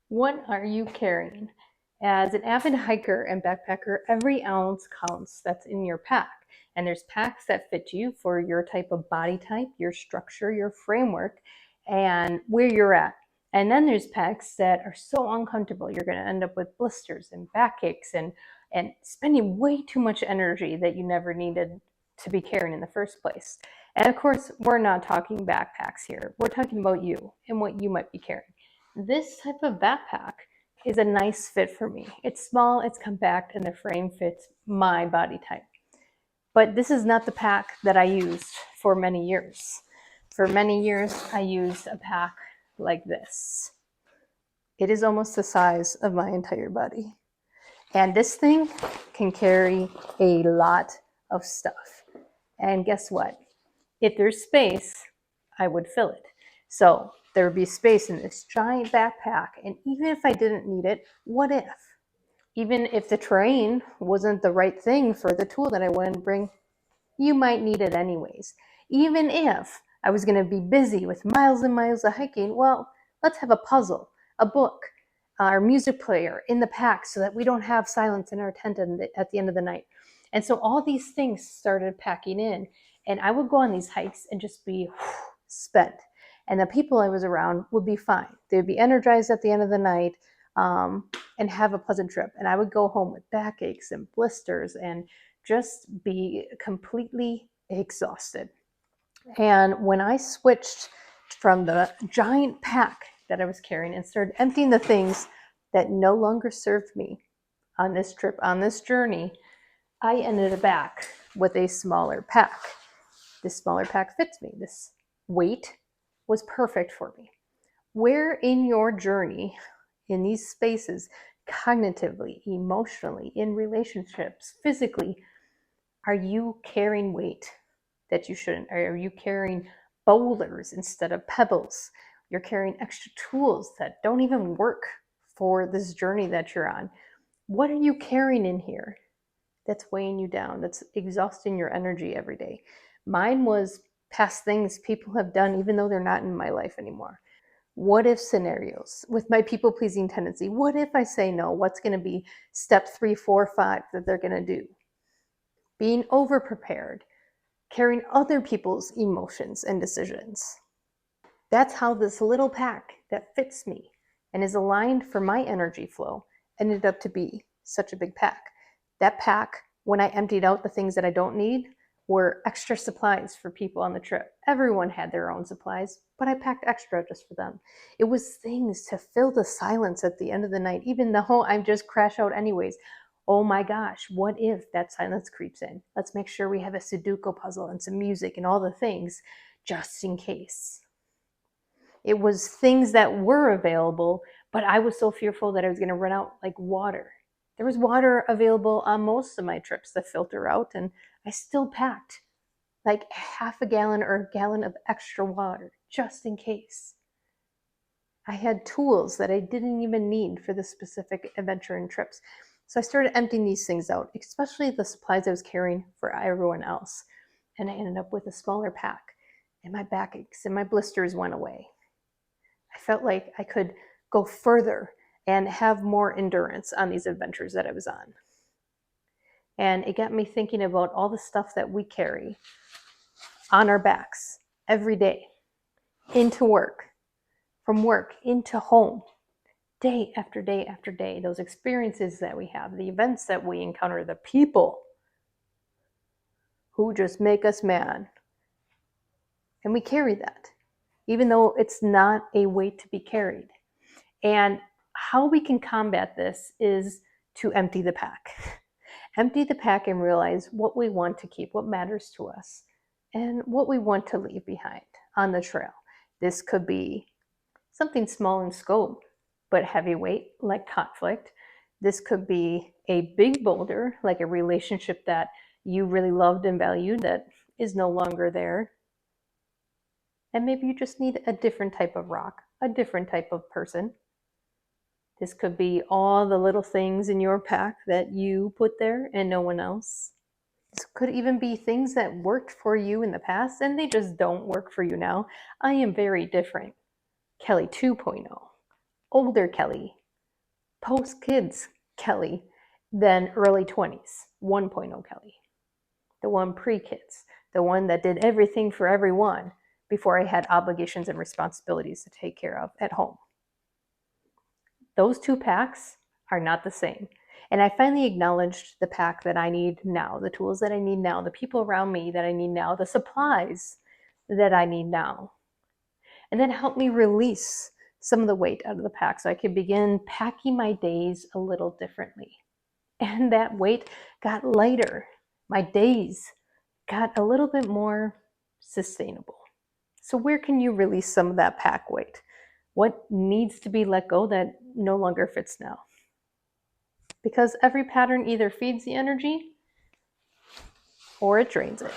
What are you carrying? As an avid hiker and backpacker, every ounce counts that's in your pack. And there's packs that fit you for your type of body type, your structure, your framework, and where you're at. And then there's packs that are so uncomfortable, you're going to end up with blisters and backaches and spending way too much energy that you never needed to be carrying in the first place. And of course, we're not talking backpacks here. We're talking about you and what you might be carrying. This type of backpack is a nice fit for me. It's small, it's compact, and the frame fits my body type. But this is not the pack that I used for many years. For many years, I used a pack like this. It is almost the size of my entire body. And this thing can carry a lot of stuff. And guess what? If there's space, I would fill it. So there would be space in this giant backpack. And even if I didn't need it, what if? Even if the terrain wasn't the right thing for the tool that I wanted to bring, you might need it anyways. Even if I was going to be busy with miles and miles of hiking, well, let's have a puzzle, a book, our music player in the pack so that we don't have silence in our tent at the end of the night. And so all these things started packing in, and I would go on these hikes and just be spent. And the people I was around would be fine. They would be energized at the end of the night and have a pleasant trip. And I would go home with backaches and blisters and just be completely exhausted. And when I switched from the giant pack that I was carrying and started emptying the things that no longer served me on this trip, on this journey, I ended back with a smaller pack. This smaller pack fits me. This weight was perfect for me. Where in your journey, in these spaces, cognitively, emotionally, in relationships, physically, are you carrying weight that you shouldn't? Are you carrying boulders instead of pebbles? You're carrying extra tools that don't even work for this journey that you're on. What are you carrying in here that's weighing you down, that's exhausting your energy every day? Mine was past things people have done, even though they're not in my life anymore. What if scenarios with my people pleasing tendency? What if I say no? What's going to be step 3, 4, 5 that they're going to do? Being over prepared, carrying other people's emotions and decisions. That's how this little pack that fits me and is aligned for my energy flow ended up to be such a big pack. That pack, when I emptied out the things that I don't need, were extra supplies for people on the trip. Everyone had their own supplies, but I packed extra just for them. It was things to fill the silence at the end of the night, even though I just crash out anyways. Oh my gosh, what if that silence creeps in? Let's make sure we have a Sudoku puzzle and some music and all the things just in case. It was things that were available, but I was so fearful that I was going to run out like water. There was water available on most of my trips to filter out, and I still packed like half a gallon or a gallon of extra water just in case. I had tools that I didn't even need for the specific adventure and trips. So I started emptying these things out, especially the supplies I was carrying for everyone else. And I ended up with a smaller pack, and my backaches and my blisters went away. I felt like I could go further and have more endurance on these adventures that I was on. And it got me thinking about all the stuff that we carry on our backs every day, into work, from work into home, day after day after day. Those experiences that we have, the events that we encounter, the people who just make us mad. And we carry that, even though it's not a weight to be carried. And how we can combat this is to empty the pack. Empty the pack and realize what we want to keep, what matters to us, and what we want to leave behind on the trail. This could be something small in scope, but heavyweight, like conflict. This could be a big boulder, like a relationship that you really loved and valued that is no longer there. And maybe you just need a different type of rock, a different type of person. This could be all the little things in your pack that you put there and no one else. This could even be things that worked for you in the past and they just don't work for you now. I am very different. Kelly 2.0, older Kelly, post kids Kelly than early 20s, 1.0 Kelly, the one pre kids, the one that did everything for everyone before I had obligations and responsibilities to take care of at home. Those two packs are not the same. And I finally acknowledged the pack that I need now, the tools that I need now, the people around me that I need now, the supplies that I need now. And then help me release some of the weight out of the pack so I could begin packing my days a little differently. And that weight got lighter. My days got a little bit more sustainable. So where can you release some of that pack weight? What needs to be let go that no longer fits now? Because every pattern either feeds the energy or it drains it.